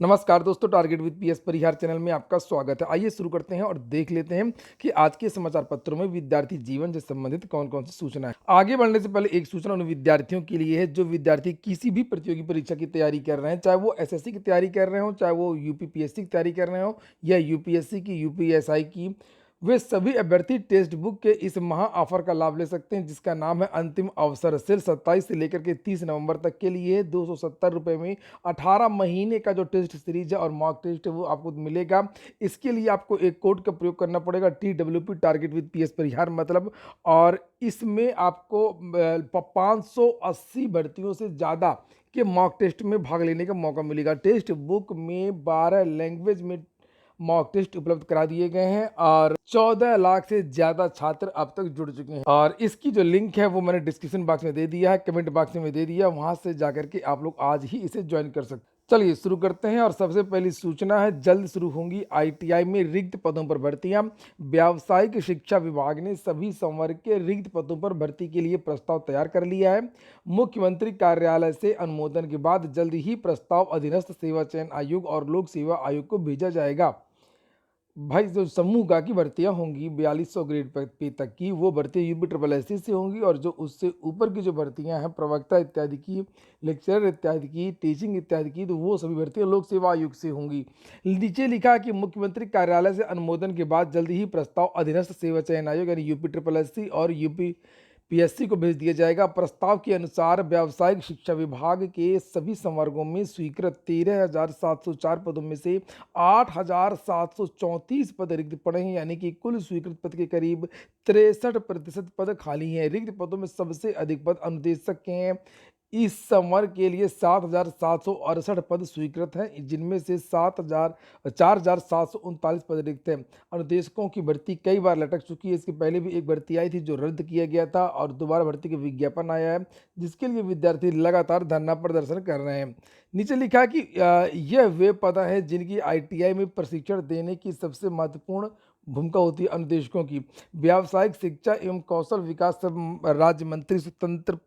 नमस्कार दोस्तों, target with PS Parihar channel में आपका स्वागत है। आइए शुरू करते हैं और देख लेते हैं कि आज के समाचार पत्रों में विद्यार्थी जीवन से संबंधित कौन-कौन सी सूचना है। आगे बढ़ने से पहले एक सूचना उन विद्यार्थियों के लिए है जो विद्यार्थी किसी भी प्रतियोगी परीक्षा की तैयारी कर रहे हैं, चाहे वो एसएससी की तैयारी कर रहे हो, चाहे वो यूपीपीएससी की तैयारी कर रहे हो या यूपीएससी की, यूपीएसआई की। वे सभी अभ्यर्थी टेक्स्ट बुक के इस महा ऑफर का लाभ ले सकते हैं जिसका नाम है अंतिम अवसर। सिर्फ 27 से लेकर के 30 नवंबर तक के लिए 270 रुपये में 18 महीने का जो टेस्ट सीरीज है और मॉक टेस्ट है वो आपको मिलेगा। इसके लिए आपको एक कोड का प्रयोग करना पड़ेगा, TWP टारगेट विद पीएस परिहार मतलब। और इसमें आपको 580 भर्तियों से ज़्यादा के मॉक टेस्ट में भाग लेने का मौका मिलेगा। टेस्ट बुक में 12 लैंग्वेज में मॉक टेस्ट उपलब्ध करा दिए गए हैं और 14 लाख से ज्यादा छात्र अब तक जुड़ चुके हैं। और इसकी जो लिंक है वो मैंने डिस्क्रिप्शन बॉक्स में दे दिया है, कमेंट बॉक्स में दे दिया, वहां से जाकर के आप लोग आज ही इसे ज्वाइन कर सकते हैं। चलिए शुरू करते हैं और सबसे पहली सूचना है, जल्द शुरू होंगी आईटीआई में रिक्त पदों पर भर्तियां। व्यावसायिक शिक्षा विभाग ने सभी संवर्ग के रिक्त पदों पर भर्ती के लिए प्रस्ताव तैयार कर लिया है। मुख्यमंत्री कार्यालय से अनुमोदन के बाद जल्द ही प्रस्ताव अधीनस्थ सेवा चयन आयोग और लोक सेवा आयोग को भेजा जाएगा। भाई जो समूह गा की भर्तियां होंगी 4200 ग्रेड पे तक की, वो भर्तियां यूपी से होंगी। और जो उससे ऊपर की जो भर्तियां हैं, प्रवक्ता इत्यादि की, लेक्चरर इत्यादि की, टीचिंग इत्यादि की, तो वो सभी भर्तियां लोक सेवा आयोग से होंगी। नीचे लिखा कि मुख्यमंत्री कार्यालय से अनुमोदन के बाद जल्द ही प्रस्ताव अधीनस्थ सेवा चयन आयोग यानी यूपी और यूपी पीएससी को भेज दिया जाएगा। प्रस्ताव के अनुसार व्यावसायिक शिक्षा विभाग के सभी संवर्गों में स्वीकृत 13,704 पदों में से 8,734 पद रिक्त पड़े हैं, यानी कि कुल स्वीकृत पद के करीब 63% पद खाली हैं। रिक्त पदों में सबसे अधिक पद अनुदेशक के हैं। इस संवर्ग के लिए 7,768 पद स्वीकृत हैं, जिनमें से 4,739 पद रिक्त हैं। अनुदेशकों की भर्ती कई बार लटक चुकी है। इसके पहले भी एक भर्ती आई थी जो रद्द किया गया था और दोबारा भर्ती का विज्ञापन आया है, जिसके लिए विद्यार्थी लगातार धरना प्रदर्शन कर रहे हैं। नीचे लिखा है कि यह वे पद है जिनकी आईटीआई में प्रशिक्षण देने की सबसे महत्वपूर्ण भूमिका होती है। अनुदेशकों की व्यावसायिक शिक्षा एवं कौशल विकास राज्य मंत्री स्वतंत्र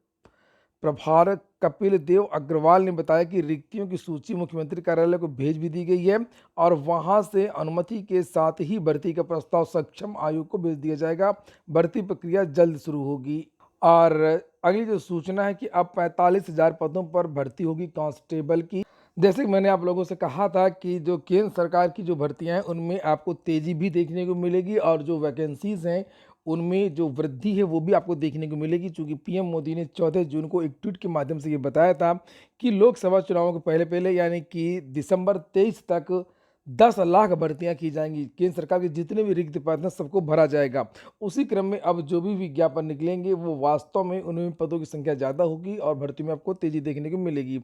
प्रभार कपिल देव अग्रवाल ने बताया कि रिक्तियों की सूची मुख्यमंत्री कार्यालय को भेज भी दी गई है और वहां से अनुमति के साथ ही भर्ती का प्रस्ताव सक्षम आयोग को भेज दिया जाएगा। भर्ती प्रक्रिया जल्द शुरू होगी। और अगली जो सूचना है कि अब 45,000 पदों पर भर्ती होगी कांस्टेबल की। जैसे कि मैंने आप लोगों से कहा था कि जो केंद्र सरकार की जो भर्तियां हैं उनमें आपको तेजी भी देखने को मिलेगी और जो वैकेंसीज हैं उनमें जो वृद्धि है वो भी आपको देखने को मिलेगी। चूंकि पीएम मोदी ने 14 जून को एक ट्वीट के माध्यम से ये बताया था कि लोकसभा चुनावों के पहले पहले यानी कि दिसंबर 23 तक 10 लाख भर्तियां की जाएंगी। केंद्र सरकार के जितने भी रिक्त पद हैं सबको भरा जाएगा। उसी क्रम में अब जो भी विज्ञापन निकलेंगे वो वास्तव में उनमें पदों की संख्या ज़्यादा होगी और भर्ती में आपको तेजी देखने को मिलेगी।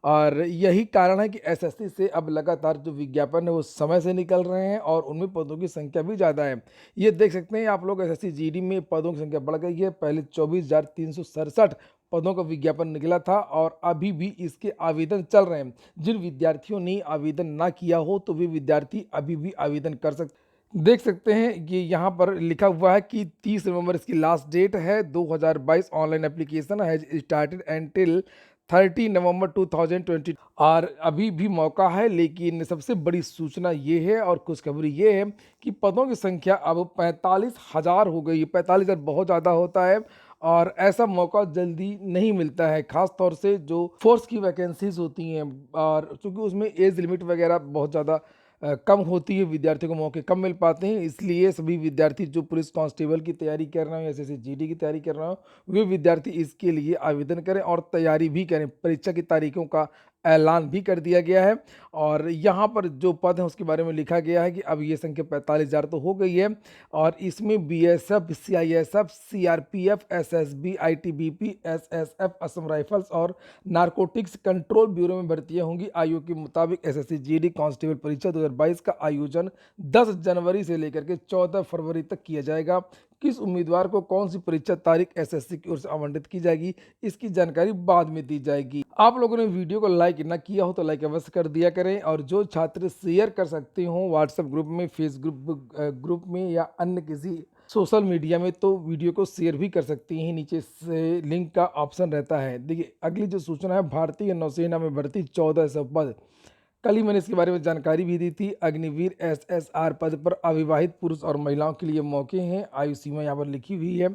और यही कारण है कि एसएससी से अब लगातार जो विज्ञापन है वो समय से निकल रहे हैं और उनमें पदों की संख्या भी ज़्यादा है। ये देख सकते हैं आप लोग, एसएससी जीडी में पदों की संख्या बढ़ गई है। पहले 24,367 पदों का विज्ञापन निकला था और अभी भी इसके आवेदन चल रहे हैं। जिन विद्यार्थियों ने आवेदन ना किया हो तो वे विद्यार्थी अभी भी आवेदन कर सकते। देख सकते हैं ये यहाँ पर लिखा हुआ है कि 30 नवंबर इसकी लास्ट डेट है। 2022 online application has started until 30 नवंबर 2020। और अभी भी मौका है, लेकिन सबसे बड़ी सूचना ये है और खुशखबरी ये है कि पदों की संख्या अब 45,000 हो गई है। 45,000 बहुत ज़्यादा होता है और ऐसा मौका जल्दी नहीं मिलता है, खास तौर से जो फोर्स की वैकेंसीज होती हैं। और चूंकि उसमें एज लिमिट वगैरह बहुत ज़्यादा कम होती है, विद्यार्थियों को मौके कम मिल पाते हैं। इसलिए सभी विद्यार्थी जो पुलिस कांस्टेबल की तैयारी कर रहे हो, एसएससी जीडी की तैयारी कर रहे हो, वे विद्यार्थी इसके लिए आवेदन करें और तैयारी भी करें। परीक्षा की तारीखों का ऐलान भी कर दिया गया है और यहाँ पर जो पद है उसके बारे में लिखा गया है कि अब ये संख्या 45,000 तो हो गई है। और इसमें BSF, CISF, CRPF, SSB, ITBP, SSF, Assam rifles और नारकोटिक्स कंट्रोल ब्यूरो में भर्तियां होंगी। आयोग के मुताबिक एसएससी जीडी कांस्टेबल परीक्षा 2022 का आयोजन 10 जनवरी से लेकर के 14 फरवरी तक किया जाएगा। किस उम्मीदवार को कौन सी परीक्षा तारीख एसएससी की ओर से आवंटित की जाएगी, इसकी जानकारी बाद में दी जाएगी। आप लोगों ने वीडियो को लाइक ना किया हो तो लाइक अवश्य कर दिया करें और जो छात्र शेयर कर सकते हो व्हाट्सएप ग्रुप में, फेसबुक ग्रुप में या अन्य किसी सोशल मीडिया में, तो वीडियो को शेयर भी कर सकती हैं। नीचे से लिंक का ऑप्शन रहता है। देखिए अगली जो सूचना है, भारतीय नौसेना में भर्ती 1400 पद। कल ही मैंने इसके बारे में जानकारी भी दी थी। अग्निवीर SSR पद पर अविवाहित पुरुष और महिलाओं के लिए मौके हैं। आयु सीमा यहाँ पर लिखी हुई है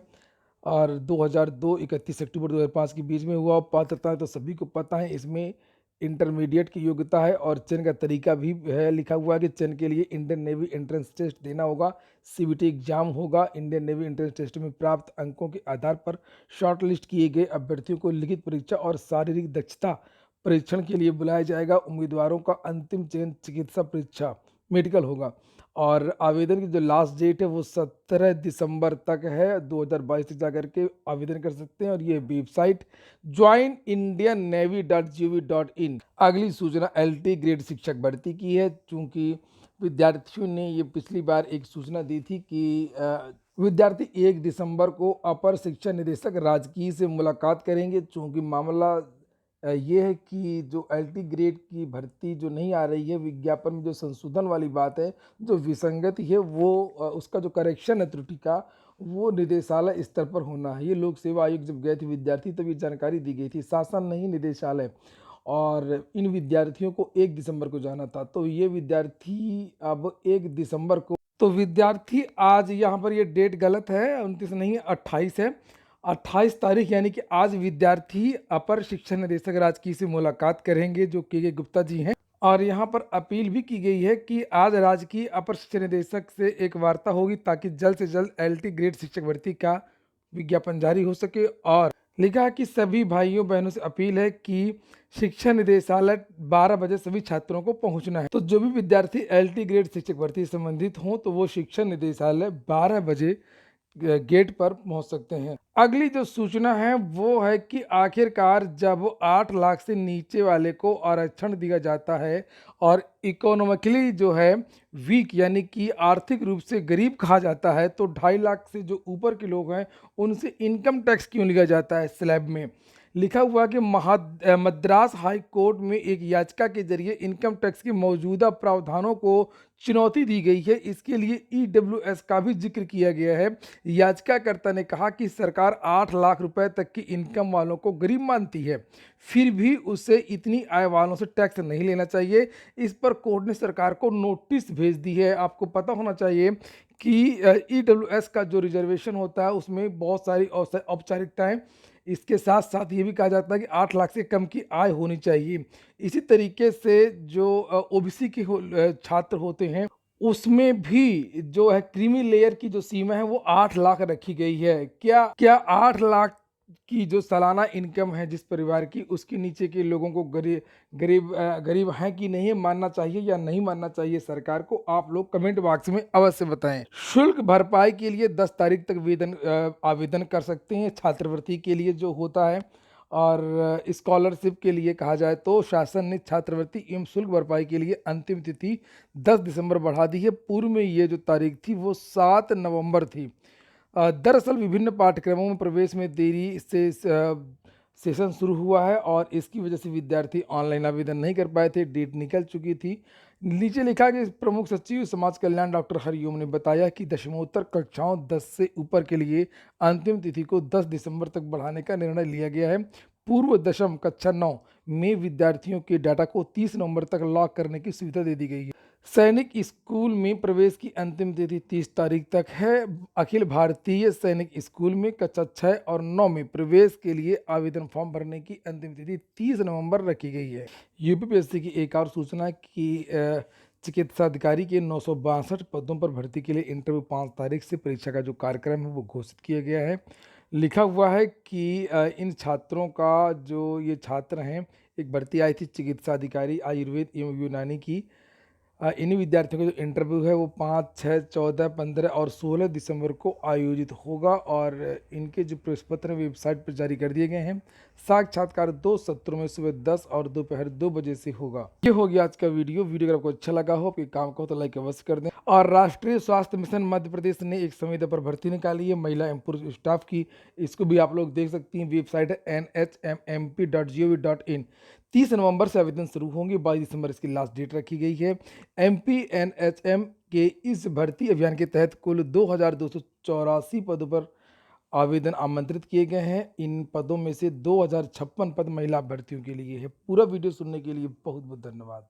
और 2002 31 अक्टूबर 2005 के बीच में हुआ। पात्रता तो सभी को पता है, इसमें इंटरमीडिएट की योग्यता है और चयन का तरीका भी है। लिखा हुआ है कि चयन के लिए इंडियन नेवी एंट्रेंस टेस्ट देना होगा, CBT एग्जाम होगा। इंडियन नेवी एंट्रेंस टेस्ट में प्राप्त अंकों के आधार पर शॉर्टलिस्ट किए गए अभ्यर्थियों को लिखित परीक्षा और शारीरिक दक्षता परीक्षण के लिए बुलाया जाएगा। उम्मीदवारों का अंतिम चयन चिकित्सा परीक्षा मेडिकल होगा और आवेदन की जो लास्ट डेट है वो 17 दिसंबर तक है। 2022 तक जाकर के आवेदन कर सकते हैं और ये वेबसाइट joinindianNavy.gov.in। अगली सूचना LT ग्रेड शिक्षक भर्ती की है। चूंकि विद्यार्थियों ने ये पिछली बार एक सूचना दी थी कि विद्यार्थी 1 दिसंबर को अपर शिक्षा निदेशक राजकीय से मुलाकात करेंगे। चूंकि मामला ये है कि जो LT ग्रेड की भर्ती जो नहीं आ रही है, विज्ञापन में जो संशोधन वाली बात है, जो विसंगति है वो उसका जो करेक्शन है त्रुटि का, वो निदेशालय स्तर पर होना है। ये लोक सेवा आयोग जब गए थे विद्यार्थी तब ये जानकारी दी गई थी, शासन नहीं निदेशालय। और इन विद्यार्थियों को 1 दिसंबर को जाना था, तो ये विद्यार्थी अब 1 दिसंबर को, तो विद्यार्थी आज यहाँ पर ये डेट गलत है, 29 नहीं है, 28 है। 28 तारीख यानी कि आज विद्यार्थी अपर शिक्षा निदेशक राजकीय से मुलाकात करेंगे, जो के गुप्ता जी हैं। और यहाँ पर अपील भी की गई है कि आज राजकीय अपर शिक्षा निदेशक से एक वार्ता होगी ताकि जल्द से जल्द LT ग्रेड शिक्षक भर्ती का विज्ञापन जारी हो सके। और लिखा है कि सभी भाइयों बहनों से अपील है कि शिक्षा निदेशालय 12 बजे सभी छात्रों को पहुंचना है। तो जो भी विद्यार्थी LT ग्रेड शिक्षक भर्ती से संबंधित हों तो वो शिक्षा निदेशालय 12 बजे गेट पर पहुंच सकते हैं। अगली जो सूचना है वो है कि आखिरकार जब 8 लाख से नीचे वाले को आरक्षण दिया जाता है और इकोनॉमिकली जो है वीक यानी कि आर्थिक रूप से गरीब कहा जाता है, तो 2.5 लाख से जो ऊपर के लोग हैं उनसे इनकम टैक्स क्यों लिया जाता है स्लैब में। लिखा हुआ कि मद्रास हाई कोर्ट में एक याचिका के जरिए इनकम टैक्स के मौजूदा प्रावधानों को चुनौती दी गई है। इसके लिए EWS का भी जिक्र किया गया है। याचिकाकर्ता ने कहा कि सरकार 8 लाख रुपए तक की इनकम वालों को गरीब मानती है, फिर भी उसे इतनी आय वालों से टैक्स नहीं लेना चाहिए। इस पर कोर्ट ने सरकार को नोटिस भेज दी है। आपको पता होना चाहिए कि EWS का जो रिजर्वेशन होता है उसमें बहुत सारी औपचारिकताएं, इसके साथ साथ ये भी कहा जाता है कि 8 लाख से कम की आय होनी चाहिए। इसी तरीके से जो OBC के छात्र होते हैं उसमें भी जो है क्रीमी लेयर की जो सीमा है वो 8 लाख रखी गई है। क्या क्या 8 लाख की जो सालाना इनकम है जिस परिवार की, उसके नीचे के लोगों को गरीब गरीब गरीब हैं कि नहीं, मानना चाहिए या नहीं मानना चाहिए सरकार को, आप लोग कमेंट बॉक्स में अवश्य बताएं। शुल्क भरपाई के लिए 10 तारीख तक आवेदन कर सकते हैं छात्रवृत्ति के लिए जो होता है। और स्कॉलरशिप के लिए कहा जाए तो शासन ने छात्रवृत्ति एवं शुल्क भरपाई के लिए अंतिम तिथि 10 दिसंबर बढ़ा दी है। पूर्व में ये जो तारीख थी वो 7 नवंबर थी। दरअसल विभिन्न पाठ्यक्रमों में प्रवेश में देरी से सेशन शुरू हुआ है और इसकी वजह से विद्यार्थी ऑनलाइन आवेदन नहीं कर पाए थे, डेट निकल चुकी थी। नीचे लिखा कि प्रमुख सचिव समाज कल्याण डॉक्टर हरिओम ने बताया कि दशमोत्तर कक्षाओं 10 से ऊपर के लिए अंतिम तिथि को 10 दिसंबर तक बढ़ाने का निर्णय लिया गया है। पूर्व दशम कक्षा 9 में विद्यार्थियों के डाटा को 30 नवंबर तक लॉक करने की सुविधा दे दी गई है। सैनिक स्कूल में प्रवेश की अंतिम तिथि 30 तारीख तक है। अखिल भारतीय सैनिक स्कूल में कक्षा 6 और 9 में प्रवेश के लिए आवेदन फॉर्म भरने की अंतिम तिथि 30 नवंबर रखी गई है। UPPSC की एक और सूचना की चिकित्सा अधिकारी के 962 पदों पर भर्ती के लिए इंटरव्यू 5 तारीख से परीक्षा का जो कार्यक्रम है वो घोषित किया गया है। लिखा हुआ है कि इन छात्रों का जो ये छात्र हैं, एक भर्ती आई थी चिकित्सा अधिकारी आयुर्वेद एवं यूनानी की। इन्हीं विद्यार्थियों का जो इंटरव्यू है वो 5, 6, 14, 15 और 16 दिसंबर को आयोजित होगा और इनके जो प्रवेश पत्र वेबसाइट पर जारी कर दिए गए हैं। साक्षात्कार 2 सत्रों में सुबह 10 और दोपहर 2 बजे से होगा। ये हो गया आज का वीडियो अगर आपको अच्छा लगा हो, आपके काम को तो लाइक अवश्य कर दें। और राष्ट्रीय स्वास्थ्य मिशन मध्य प्रदेश ने एक संविदा पर भर्ती निकाली है महिला एवं पुरुष स्टाफ की। इसको भी आप लोग देख सकती हैं, वेबसाइट है nhmmp.gov.in। 30 नवंबर से आवेदन शुरू होंगे, 22 दिसंबर इसकी लास्ट डेट रखी गई है। MP NHM के इस भर्ती अभियान के तहत कुल 2284 पदों पर आवेदन आमंत्रित किए गए हैं। इन पदों में से 2056 पद महिला अभ्यर्थियों के लिए है। पूरा वीडियो सुनने के लिए बहुत बहुत धन्यवाद।